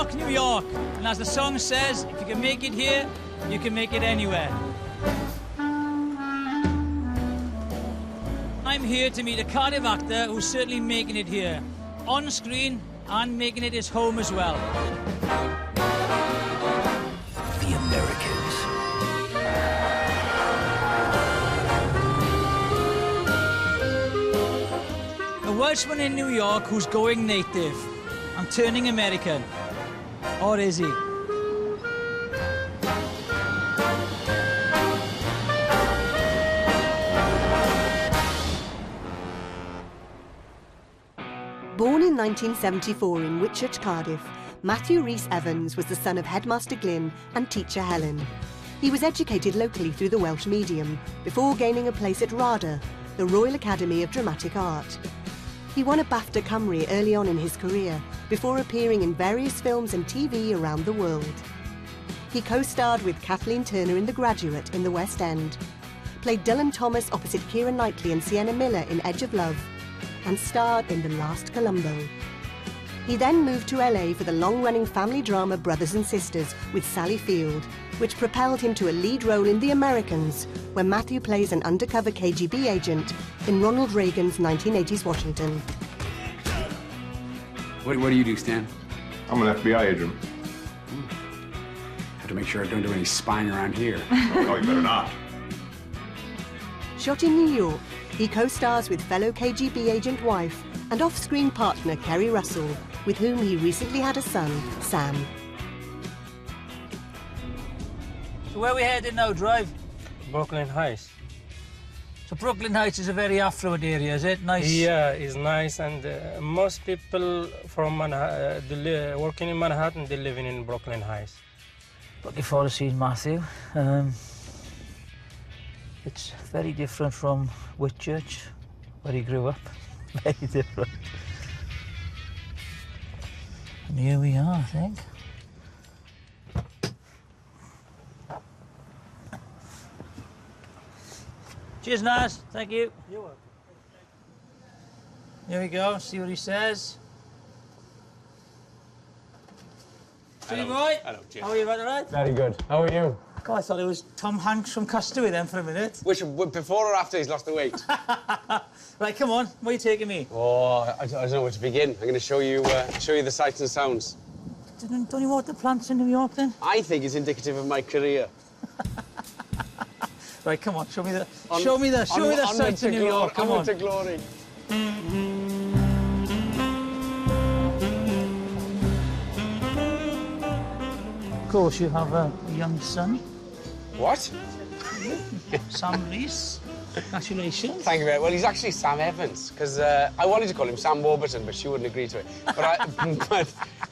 York, New York. And as the song says, if you can make it here, you can make it anywhere. I'm here to meet a Cardiff actor who's certainly making it here, on screen and making it his home as well. The Americans. A Welshman in New York who's going native and turning American. Or is he? Born in 1974 in Whitchurch, Cardiff, Matthew Rhys Evans was the son of Headmaster Glyn and teacher Helen. He was educated locally through the Welsh medium before gaining a place at RADA, the Royal Academy of Dramatic Art. He won a BAFTA Cymru early on in his career before appearing in various films and TV around the world. He co-starred with Kathleen Turner in The Graduate in the West End, played Dylan Thomas opposite Keira Knightley and Sienna Miller in Edge of Love, and starred in The Last Columbo. He then moved to LA for the long-running family drama Brothers and Sisters with Sally Field, which propelled him to a lead role in The Americans, where Matthew plays an undercover KGB agent in Ronald Reagan's 1980s Washington. What do you do, Stan? I'm an FBI agent. Have to make sure I don't do any spying around here. No, you better not. Shot in New York, he co-stars with fellow KGB agent wife and off-screen partner Kerry Russell, with whom he recently had a son, Sam. So where are we headed now, Drive? Brooklyn Heights. So Brooklyn Heights is a very affluent area, is it? Nice? Yeah, it's nice, and most people from Manhattan, working in Manhattan, they living in Brooklyn Heights. Looking forward to seeing Matthew. It's very different from Whitchurch, where he grew up. Very different. And here we are, I think. Cheers, Naz. Thank you. You're welcome. Here we go. See what he says. Hello. Boy. Hello, Jim. How are you, about all right? Very good. How are you? God, I thought it was Tom Hanks from Castaway then for a minute. Which, before or after he's lost the weight? Right, come on. Where are you taking me? Oh, I don't know where to begin. I'm going to show you the sights and sounds. Don't you want the plants in New York then? I think it's indicative of my career. Right, come on. Show me the Onward sights in New York. Come on. Onward to glory. Of course, you have a young son, What? Sam Rhys. Congratulations. Thank you very much. Well, he's actually Sam Evans, because I wanted to call him Sam Warburton, but she wouldn't agree to it.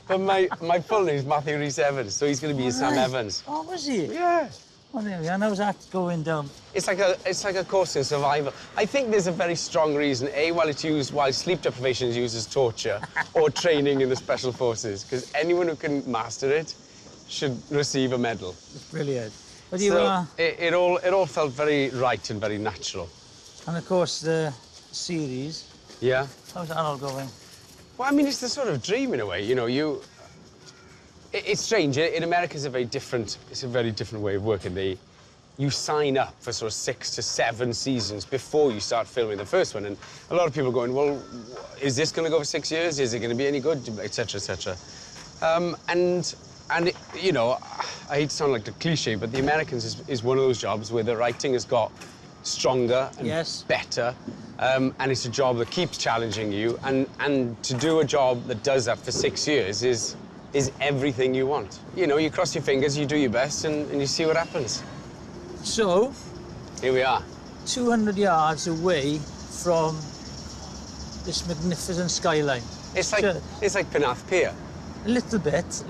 But my full name is Matthew Rhys Evans, so he's going to be Sam Evans. Oh, was he? Yeah. Well, there we are. How's that going down? It's like a course in survival. I think there's a very strong reason, A, while sleep deprivation is used as torture, or training in the special forces, because anyone who can master it should receive a medal. It's brilliant. But you So are... it all felt very right and very natural. And, of course, the series. Yeah. How's that all going? Well, I mean, it's the sort of dream in a way, you know. It's strange. In America, it's a very different way of working. You sign up for sort of 6 to 7 seasons before you start filming the first one, and a lot of people are going, well, is this going to go for 6 years? Is it going to be any good? Etc. etc. And you know, I hate to sound like a cliche, but The Americans is one of those jobs where the writing has got stronger and better, and it's a job that keeps challenging you, and to do a job that does that for 6 years is everything you want. You know, you cross your fingers, you do your best, and you see what happens. So... Here we are. 200 yards away from this magnificent skyline. It's like Penarth Pier. A little bit.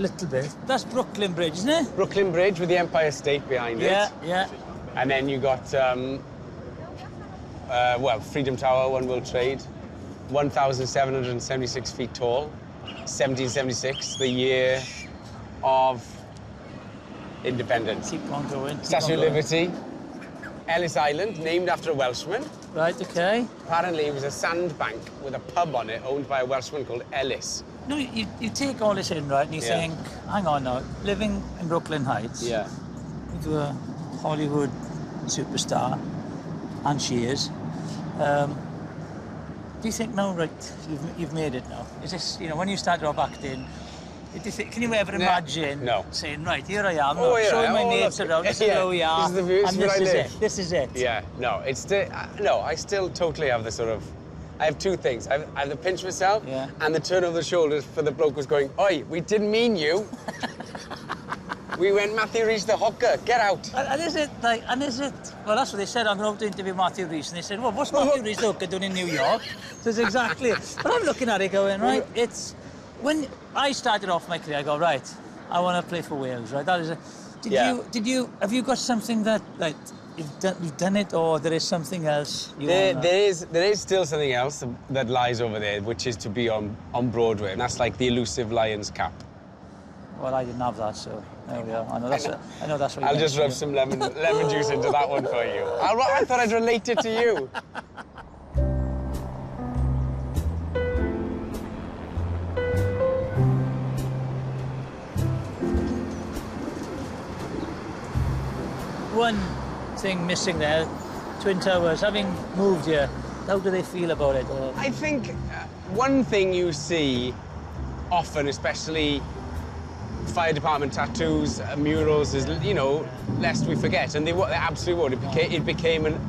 That's Brooklyn Bridge, isn't it? Brooklyn Bridge with the Empire State behind it. Yeah. And then you got, Freedom Tower, One World Trade, 1,776 feet tall, 1776, the year of independence. Keep on going. Statue of Liberty, Ellis Island, named after a Welshman. Right, OK. Apparently, it was a sandbank with a pub on it owned by a Welshman called Ellis. No, you take all this in, right, and you think, hang on now, living in Brooklyn Heights, with a Hollywood superstar, and she is, do you think, no, right, you've made it now? Is this, you know, when you started off acting, can you ever imagine saying, right, here I am, showing my mates around, this is where we are, and this is it? Yeah, no, no, I still totally have the sort of, I have two things. I have the pinch myself and the turn of the shoulders for the bloke who's going, oi, we didn't mean you. We went Matthew Rhys the hooker, get out. And is it, well, that's what they said, I'm going to interview Matthew Rhys, and they said, well, what's Matthew Rhys the hooker doing in New York? So it's exactly it. But I'm looking at it going, right, it's, when I started off my career, I go, right, I want to play for Wales, right? That is a, have you got something that, like, you've done it, or there is something else there is still something else that lies over there, which is to be on Broadway, and that's like the elusive Lion's Cap. Well, I didn't have that, so there we are. I know that's what I'll just rub some lemon juice into that one for you. I thought I'd relate it to you. One thing missing there, Twin Towers, having moved here, how do they feel about it? I think one thing you see often, especially fire department tattoos, murals, is, you know, lest we forget, and they absolutely would. It became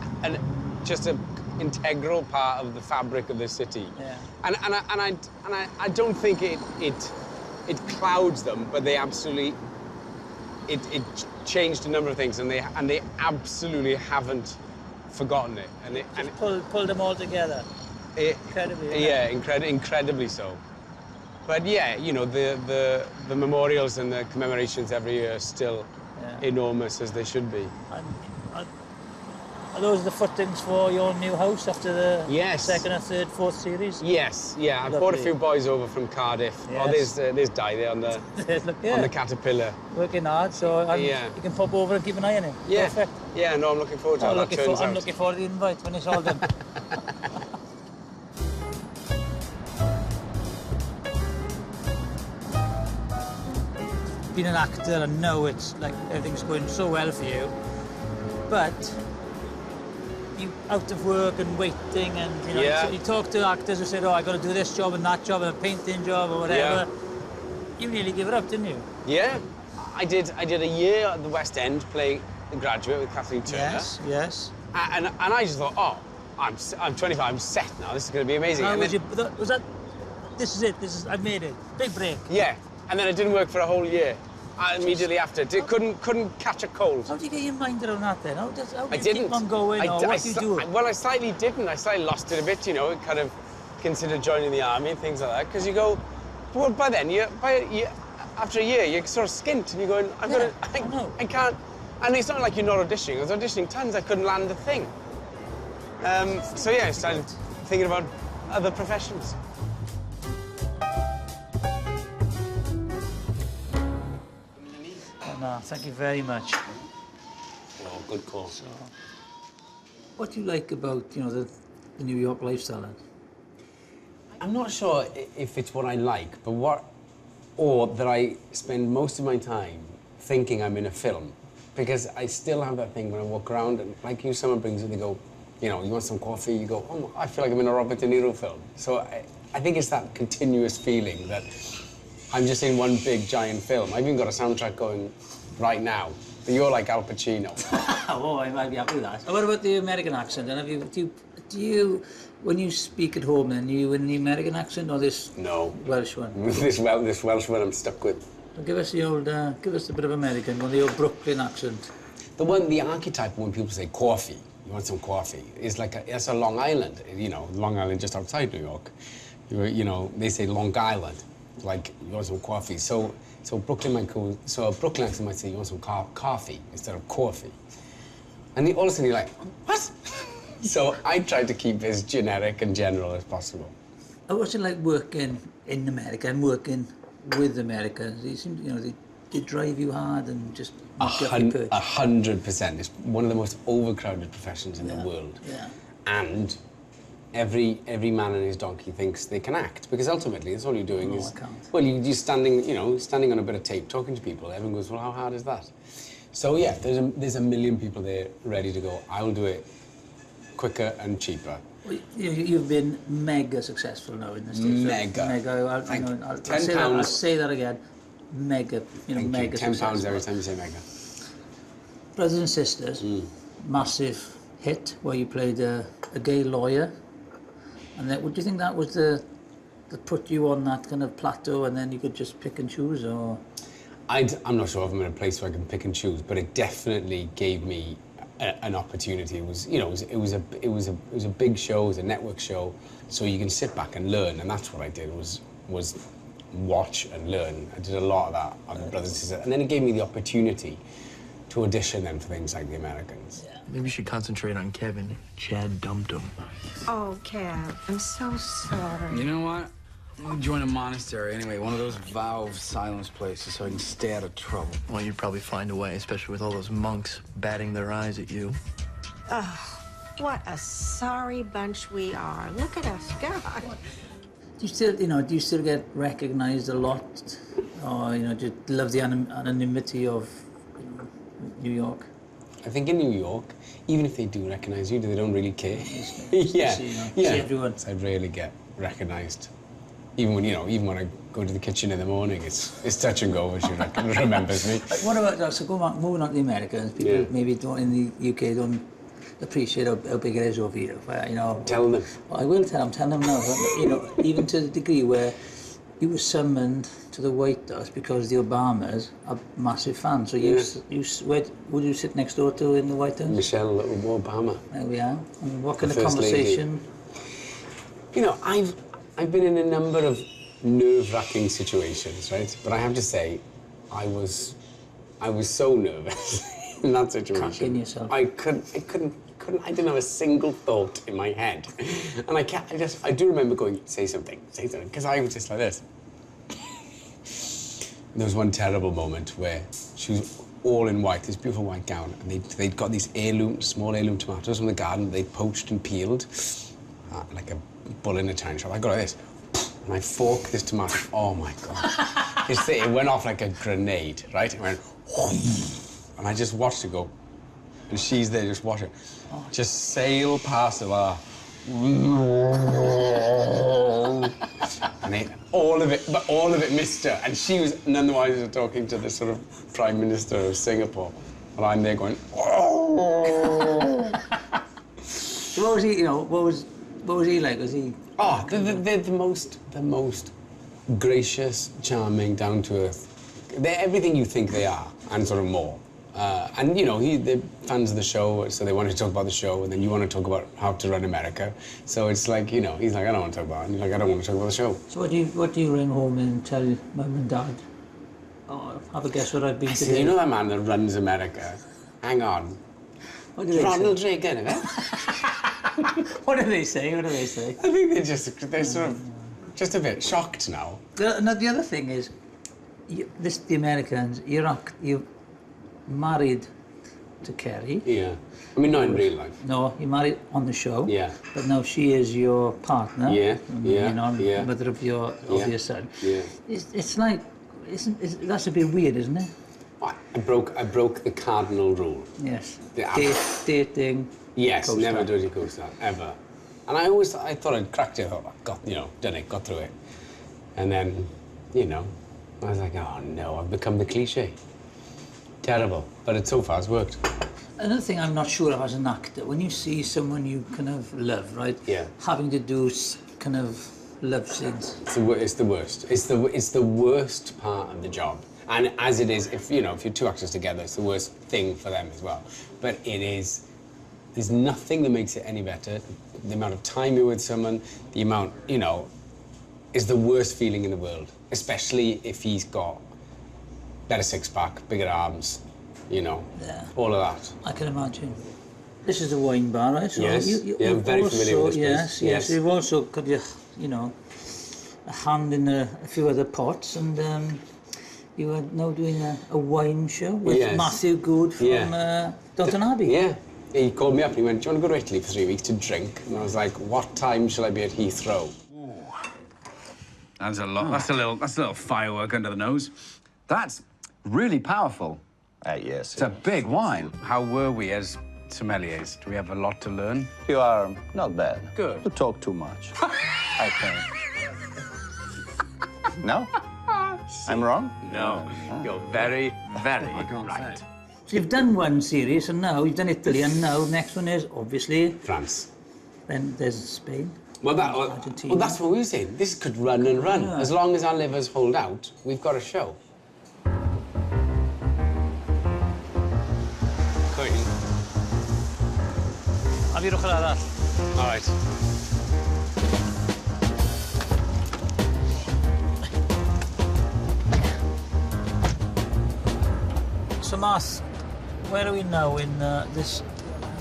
just an integral part of the fabric of the city. Yeah. And I don't think it clouds them, but they absolutely it changed a number of things, and they absolutely haven't forgotten it. And pulled them all together. Incredibly. Yeah, incredibly so. But yeah, you know, the memorials and the commemorations every year are still enormous, as they should be. Are those the footings for your new house after the second or third, fourth series? Yes, yeah. I've brought a few boys over from Cardiff. Yes. Oh, there's Di there on the on the Caterpillar. Working hard, so you can pop over and keep an eye on him. Yeah. Perfect. Yeah, no, I'm looking forward to how that turns out. I'm looking forward to the invite when it's all done. Being an actor, I know it's like everything's going so well for you, but you out of work and waiting, and you know, you talk to actors who said, "Oh, I got to do this job and that job and a painting job or whatever." Yeah. You nearly give it up, didn't you? Yeah, I did a year at the West End playing The Graduate with Kathleen Turner. Yes, yes. And I just thought, oh, I'm 25, I'm set now. This is going to be amazing. Was that? This is it. I've made it. Big break. Yeah, and then it didn't work for a whole year. Immediately after, couldn't catch a cold. How do you get your mind around that then? How do you keep on going, or what do you do? Well, I slightly didn't. I slightly lost it a bit, you know, kind of considered joining the army and things like that. Because you go, well, by then, after a year, you're sort of skint, and you're going, I can't. And it's not like you're not auditioning. I was auditioning tons, I couldn't land a thing. So yeah, I started thinking about other professions. No, thank you very much. Oh, good call. So, what do you like about, you know, the New York lifestyle then? I'm not sure if it's what I like, or that I spend most of my time thinking I'm in a film. Because I still have that thing when I walk around and, like you, someone brings it, they go, you know, you want some coffee? You go, oh, I feel like I'm in a Robert De Niro film. So I think it's that continuous feeling that I'm just in one big, giant film. I've even got a soundtrack going right now. But you're like Al Pacino. Oh, I might be happy with that. What about the American accent? And do you, when you speak at home, then you in the American accent or this Welsh one? This Welsh one I'm stuck with. Give us a bit of American, the old Brooklyn accent. The archetype when people say coffee, you want some coffee, is like it's a Long Island, you know, Long Island just outside New York. You know, they say Long Island, like you want some coffee. So Brooklyn might go, so a Brooklyn accent might say you want some coffee instead of coffee. And all of a sudden you're like, what? So I tried to keep as generic and general as possible. What's it like working in America and working with Americans? They seem, you know, they drive you hard and just knock you off your perch. 100%. It's one of the most overcrowded professions in the world. Yeah. And every man and his donkey thinks they can act, because ultimately that's all you're doing No, is... I can't. Well, you're standing, you know, standing on a bit of tape talking to people. Everyone goes, well, how hard is that? So yeah, there's a million people there ready to go. I will do it quicker and cheaper. Well, you've been mega successful now in the States. Mega. Mega. I'll say that again. Mega, mega successful. £10 every time you say mega. Brothers and Sisters, massive hit where you played a gay lawyer. And would you think that was that put you on that kind of plateau, and then you could just pick and choose, or? I'm not sure if I'm in a place where I can pick and choose, but it definitely gave me an opportunity. It was, you know, it was a big show, it was a network show, so you can sit back and learn, and that's what I did was watch and learn. I did a lot of that on the Brothers and Sisters, and then it gave me the opportunity to audition them for things like The Americans. Yeah. Maybe you should concentrate on Kevin. Chad dumped him. Oh, Kev, I'm so sorry. You know what? I'm gonna join a monastery anyway, one of those vow of silence places, so I can stay out of trouble. Well, you'd probably find a way, especially with all those monks batting their eyes at you. Oh, what a sorry bunch we are. Look at us, God. Do you still get recognised a lot, or do you love the anonymity of New York? I think in New York, even if they do recognise you, they don't really care. Yeah. See everyone. So I rarely get recognised. Even when I go to the kitchen in the morning, it's touch and go when she remembers me. What about so moving on to the Americans? People maybe don't in the UK don't appreciate how big it is over here. Tell them. Well, I will tell them. Tell them now. Even to the degree where you were summoned to the White House because the Obamas are massive fans. So where would you sit next door to in the White House? Michelle Obama. There we are. And what kind of First conversation? Lady. I've been in a number of nerve-wracking situations, right? But I have to say, I was so nervous in that situation. Cocking yourself. I didn't have a single thought in my head. And I do remember going, say something, because I was just like this. And there was one terrible moment where she was all in white, this beautiful white gown, and they'd got these small heirloom tomatoes from the garden they'd poached and peeled, like a bull in a china shop. I go like this, and I fork this tomato. Oh my God. It went off like a grenade, right? It went, and I just watched it go. And she's there just watching. Just sail past the bar. And all of it missed her. And she was none the wiser talking to the sort of Prime Minister of Singapore. And I'm there going, So what was he, what was he like? Was he... Oh, they're the most gracious, charming, down-to-earth. They're everything you think they are, and sort of more. And, they're fans of the show, so they wanted to talk about the show, and then you want to talk about how to run America. So it's like, he's like, I don't want to talk about it. And he's like, I don't want to talk about the show. So what do you ring home and tell Mum and Dad? Oh, have a guess what I've been today. You know that man that runs America? Hang on. What do they Ronald say? Reagan, eh? What do they say? I think they're sort of just a bit shocked now. The other thing is, the Americans, you're married to Kerry. Yeah. I mean, not in real life. No, you're married on the show. Yeah. But now she is your partner. Yeah. Mother of your son. Yeah. It's like, that's a bit weird, isn't it? I broke the cardinal rule. Yes. Dating. Yes, co-star. Never dirty co-star, ever. And I thought I'd cracked it. I thought, done it, got through it. And then, I was like, oh no, I've become the cliche. Terrible, but so far it's worked. Another thing I'm not sure of as an actor, when you see someone you kind of love, right? Yeah. Having to do kind of love scenes. It's the worst. It's the worst part of the job. And as it is, if you're two actors together, it's the worst thing for them as well. But there's nothing that makes it any better. The amount of time you're with someone, the amount, is the worst feeling in the world. Especially if he's got better six-pack, bigger arms, all of that. I can imagine. This is a wine bar, right? So yes. I'm very familiar with this place. Yes. You've also got a hand in a few other pots, and you are now doing a wine show with Matthew Good from Downton Abbey. Yeah. He called me up and he went, do you want to go to Italy for 3 weeks to drink? And I was like, what time shall I be at Heathrow? Ooh. That's a lot. That's a little firework under the nose. That's really powerful. Yes. It's a big wine. How were we as sommeliers? Do we have a lot to learn? You are not bad. Good. You talk too much, I think. No? I'm wrong? No. You're very, very right. So you've done one series, and now you've done Italy, and now the next one is, obviously... France. Then there's Spain. Argentina. Well, that's what we were saying. This could run and run. Yeah. As long as our livers hold out, we've got a show. Have you ochr arall? All right. So, Mas, where are we now in this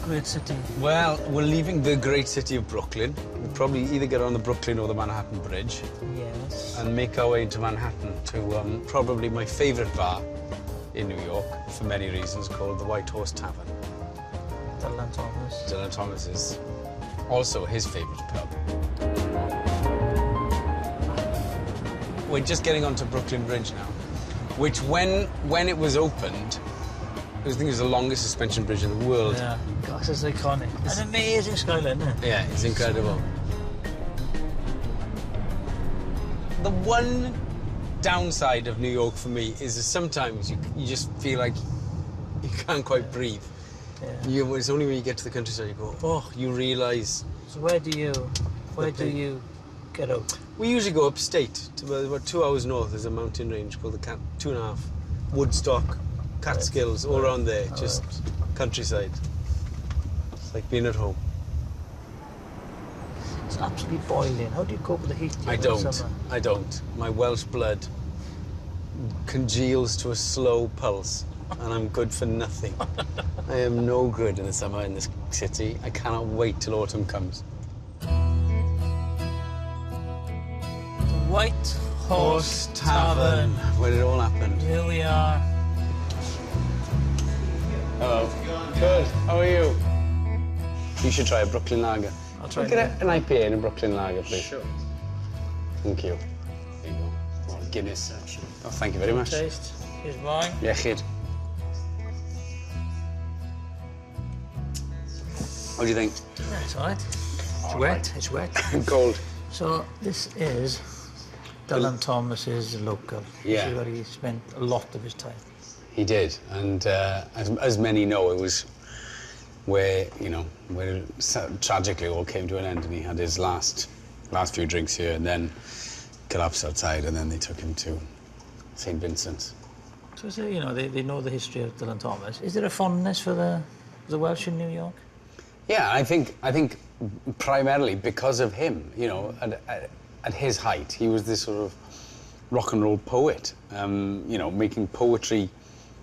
great city? Well, we're leaving the great city of Brooklyn. We'll probably either get on the Brooklyn or the Manhattan Bridge. Yes. And make our way into Manhattan to probably my favourite bar in New York, for many reasons, called the White Horse Tavern. Dylan Thomas. Dylan Thomas is also his favourite pub. We're just getting onto Brooklyn Bridge now, which when it was opened, I think it was the longest suspension bridge in the world. Yeah, gosh, it's iconic. It's an amazing skyline, isn't it? Yeah, it's incredible. The one downside of New York for me is that sometimes you just feel like you can't quite breathe. Yeah. It's only when you get to the countryside you go, oh, you realise. So where do you get out? We usually go upstate to about 2 hours north. There's a mountain range called the 2.5, Woodstock, Catskills, all around there, just countryside. It's like being at home. It's absolutely boiling. How do you cope with the heat? I don't. My Welsh blood congeals to a slow pulse, and I'm good for nothing. I am no good in the summer in this city. I cannot wait till autumn comes. The White Horse Tavern. Where it all happened. Here we are. Hello. Good. How are you? You should try a Brooklyn Lager. I'll try. Get an IPA and a Brooklyn Lager, please. Sure. Thank you. There you go. Oh, Guinness. Oh, thank you very much. Taste. Here's mine. Iechyd. What do you think? That's all right. It's wet. It's wet. Cold. So this is Dylan Thomas's local. Yeah. This is where he spent a lot of his time. He did, and as many know, it was where where it tragically all came to an end, and he had his last few drinks here, and then collapsed outside, and then they took him to St. Vincent's. So they know the history of Dylan Thomas. Is there a fondness for the Welsh in New York? Yeah, I think primarily because of him. At his height, he was this sort of rock and roll poet. Making poetry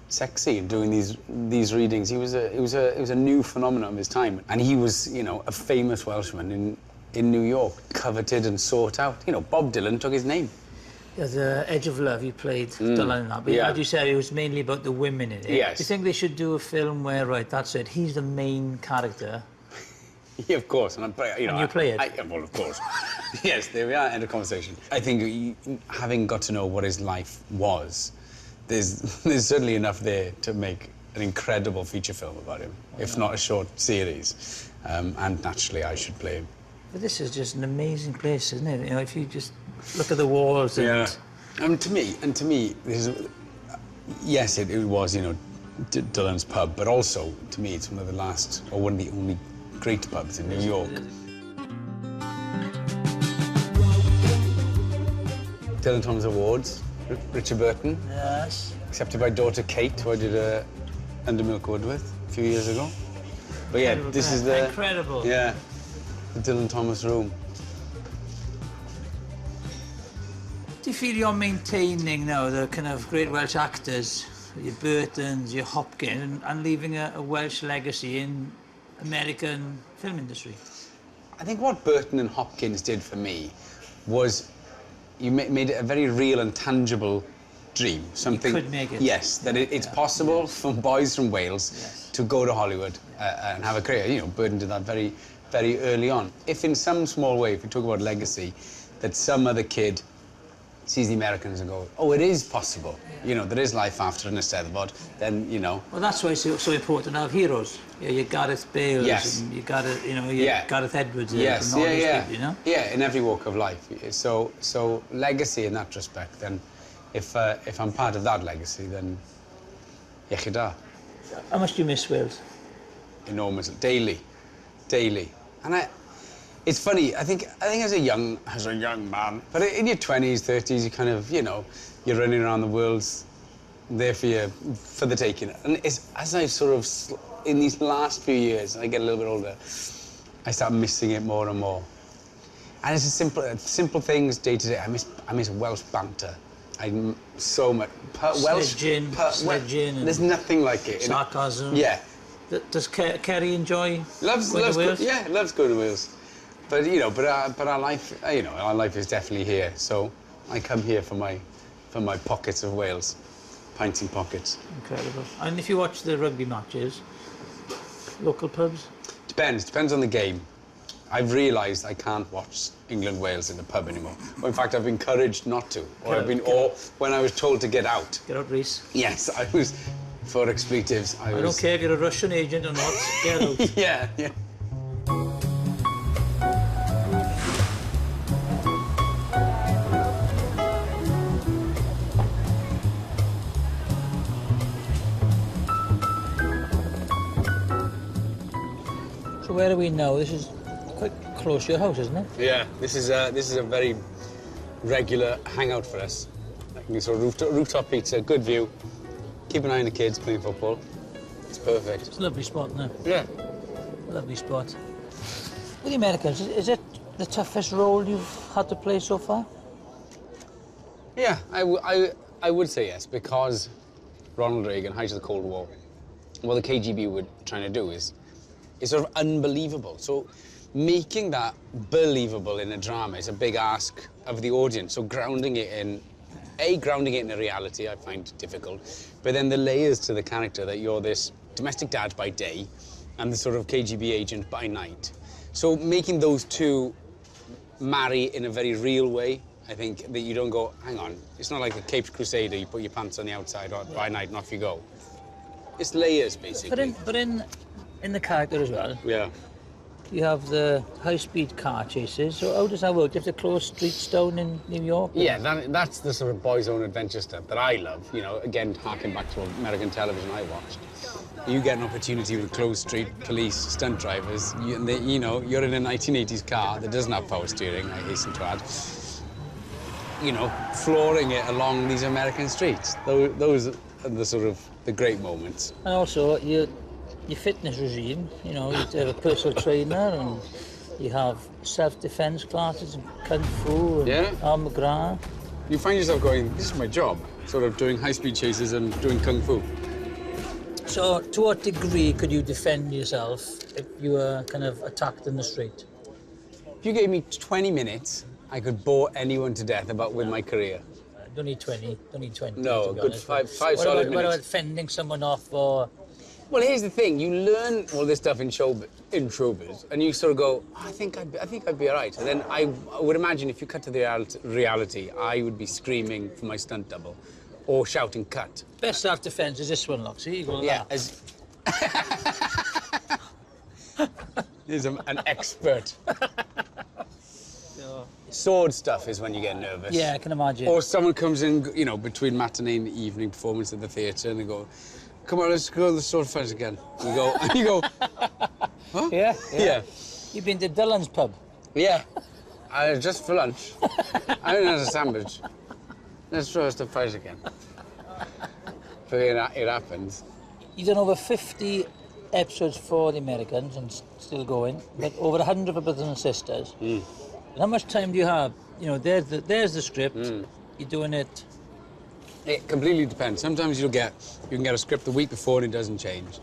sexy and doing these readings. It was a new phenomenon of his time, and he was a famous Welshman in New York, coveted and sought out. Bob Dylan took his name. Yeah, the Edge of Love, you played Dylan in that. But as you said, it was mainly about the women in it. Yes. Do you think they should do a film where, right, that's it, he's the main character? Yeah, of course. And you play it? Well, of course. Yes, there we are, end of conversation. I think having got to know what his life was, there's certainly enough there to make an incredible feature film about him, if not a short series. And naturally, I should play him. But this is just an amazing place, isn't it? If you just look at the walls and... Yeah. And to me, this is... Yes, it was, Dylan's pub, but also, to me, it's one of the only great pubs in New York. Dylan Thomas Awards, Richard Burton. Yes. Accepted by daughter Kate, who I did a Under Milkwood with a few years ago. But yeah, this is the... Incredible. Yeah, the Dylan Thomas room. Do you feel you're maintaining now the kind of great Welsh actors, your Burtons, your Hopkins, and leaving a Welsh legacy in American film industry? I think what Burton and Hopkins did for me was you made it a very real and tangible dream. Something. You could make it. Yes, that it's possible for boys from Wales to go to Hollywood and have a career. You know, burdened to that very, very early on. If in some small way, if we talk about legacy, that some other kid sees the Americans and goes, oh, it is possible. You know, there is life after an Eisteddfod, then, you know. Well, that's why it's so important to have heroes. Yeah, you Gareth Bales, yes. and you got it, you know, Gareth Edwards, yes, and all these people, you know. Yeah, in every walk of life. So legacy in that respect. Then, if I'm part of that legacy, then iechyd da. How much do you miss Wales? Enormously, daily, and it's funny. I think as a young man, but in your 20s, 30s, you kind of, you know, you're running around the world, there for the taking. And it's as I sort of, in these last few years, I get a little bit older, I start missing it more and more. And it's a simple things day to day. I miss Welsh banter. I so much Welsh sledging. There's nothing like it. Sarcasm. Yeah. Does Kerry enjoy? Loves Wales? Yeah, loves going to Wales. But you know, but our life, you know, our life is definitely here. So I come here for my pockets of Wales, pints and pockets. Incredible. And if you watch the rugby matches, local pubs? Depends on the game. I've realised I can't watch England-Wales in the pub anymore. Or in fact, I've been encouraged not to. Or when I was told to get out. Get out, Rhys. Yes, I was, for expletives, I don't care if you're a Russian agent or not, get out. Yeah. So where are we now? This is quite close to your house, isn't it? Yeah, this is a very regular hangout for us. Sort of rooftop pizza, good view. Keep an eye on the kids playing football. It's perfect. It's a lovely spot, isn't it? Yeah. Lovely spot. With the Americans, is it the toughest role you've had to play so far? Yeah, I would say yes, because Ronald Reagan, height of the Cold War, what the KGB were trying to do is sort of unbelievable. So making that believable in a drama is a big ask of the audience. So grounding it in a reality, I find difficult. But then the layers to the character, that you're this domestic dad by day and the sort of KGB agent by night. So making those two marry in a very real way, I think that you don't go, hang on, it's not like a Caped Crusader, you put your pants on the outside or by night and off you go. It's layers, basically. But in the character as well. Yeah. You have the high-speed car chases. So how does that work? Do you have to close streets down in New York? Yeah, that's the sort of boys' own adventure stuff that I love. You know, again, harking back to American television I watched. You get an opportunity with closed street police, stunt drivers. You know, you're in a 1980s car that doesn't have power steering, I hasten to add. You know, flooring it along these American streets. Those are the sort of the great moments. And also, your fitness regime, you know, you have a personal trainer and you have self-defense classes and kung fu and arm McGrath. You find yourself going, this is my job, sort of doing high-speed chases and doing kung fu. So to what degree could you defend yourself if you were kind of attacked in the street? If you gave me 20 minutes, I could bore anyone to death with my career. Don't need 20, don't need 20. No, a good five solid minutes. What about fending someone off or... Well, here's the thing. You learn all this stuff in showbiz, and you sort of go, oh, I think I'd be all right. And then I would imagine if you cut to the reality, I would be screaming for my stunt double or shouting cut. Best self-defense is this one, look. See, you go like that. He's an expert. Sword stuff is when you get nervous. Yeah, I can imagine. Or someone comes in, you know, between matinee and the evening performance at the theatre, and they go, come on, let's go to the sword fight again. You go, huh? Yeah. You've been to Dylan's pub? Yeah. Just for lunch. I only had a sandwich. Let's try to fight again. But it happens. You've done over 50 episodes for the Americans and still going, but over 100 for Brothers and Sisters. And how much time do you have? You know, there's the script. You're doing it. It completely depends. Sometimes you can get a script the week before and it doesn't change.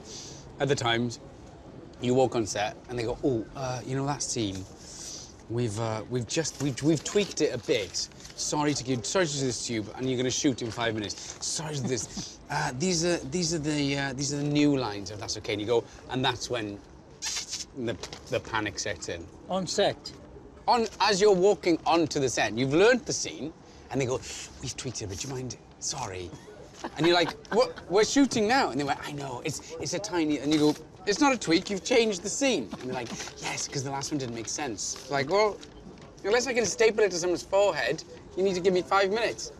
Other times, you walk on set and they go, oh, you know that scene? We've tweaked it a bit, sorry to do this to you, and you're going to shoot in 5 minutes. Sorry to do this. These are the new lines, if that's okay. And you go, and that's when the panic sets in. On set? As you're walking onto the set, you've learnt the scene, and they go, we've tweaked it, but do you mind? Sorry. And you're like, what? We're shooting now. And they went, I know, it's a tiny, and you go, it's not a tweak, you've changed the scene. And they're like, yes, because the last one didn't make sense. It's like, well, unless I can staple it to someone's forehead, you need to give me 5 minutes.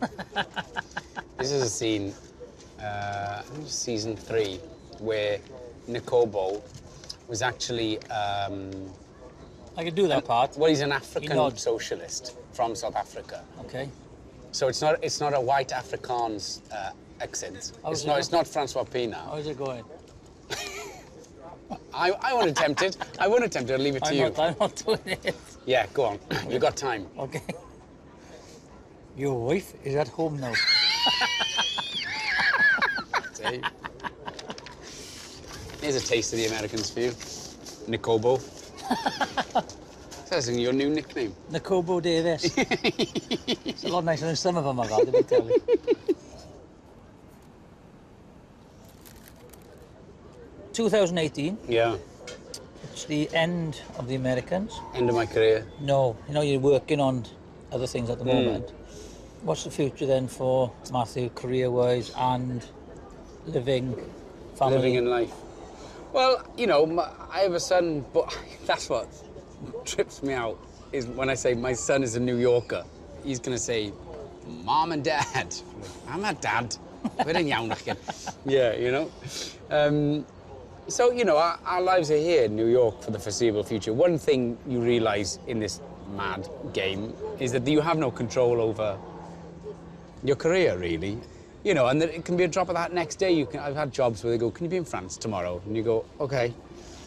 This is a scene, I think it was season 3, where Nkobo was actually... I could do that part. Well, he's an African socialist from South Africa. Okay. So it's not a white Afrikaans accent. It's not Francois Pina. How's it going? I won't attempt it. I won't attempt it. I'll leave it to you. I'm not doing it. Yeah, go on. You've got time. Okay. Your wife is at home now. See? Here's a taste of the Americans for you. Nkobo. That's your new nickname. Nkobo Davis. It's a lot nicer than some of them I've had, let me tell you. ...2018. Yeah. It's the end of the Americans. End of my career. No, you know, you're working on other things at the moment. What's the future then for Matthew, career-wise and living, family? Living in life. Well, you know, I have a son, but that's what trips me out, is when I say my son is a New Yorker. He's going to say, Mom and Dad. I'm a dad. Yeah, you know. So, you know, our lives are here in New York for the foreseeable future. One thing you realise in this mad game is that you have no control over your career, really. You know, and that it can be a drop of that next day. I've had jobs where they go, can you be in France tomorrow? And you go, OK.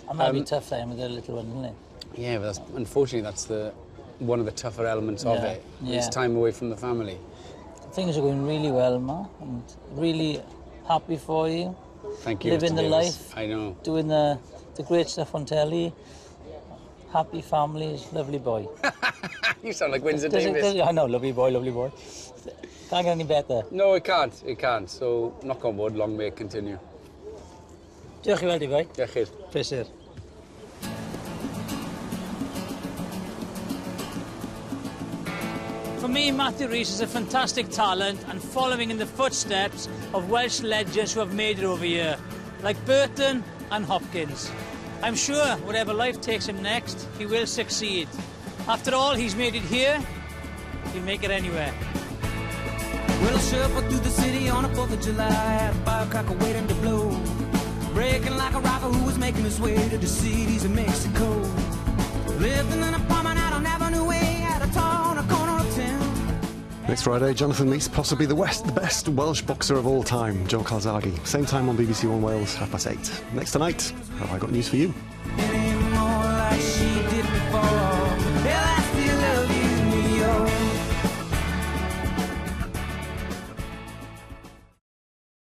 And that'd be tough then with a little one, wouldn't it? Yeah, but unfortunately, that's one of the tougher elements of it. Yeah. It's time away from the family. Things are going really well, Ma. I'm really happy for you. Thank you, Living Mr. the Davis. life. I know. Doing the great stuff on telly. Happy families, lovely boy. You sound like Windsor Davis. I know, lovely boy, lovely boy. Can't get any better. No, it can't. It can't. So, knock on wood, long may it continue. Diolch i weld i fi. Diolch chi. Pleasure. For me, Matthew Rhys is a fantastic talent and following in the footsteps of Welsh legends who have made it over here, like Burton and Hopkins. I'm sure whatever life takes him next, he will succeed. After all, he's made it here, he'll make it anywhere. Well, I shuffled through the city on the 4th of July, had a firecracker waiting to blow, breaking like a rocker who was making his way to the cities of Mexico. Lived in an apartment out on Avenue A at a tall on a corner of town. Next Friday, Jonathan meets possibly the best Welsh boxer of all time, Joe Calzaghe. Same time on BBC One Wales, 8:30. Next tonight, have I got news for you?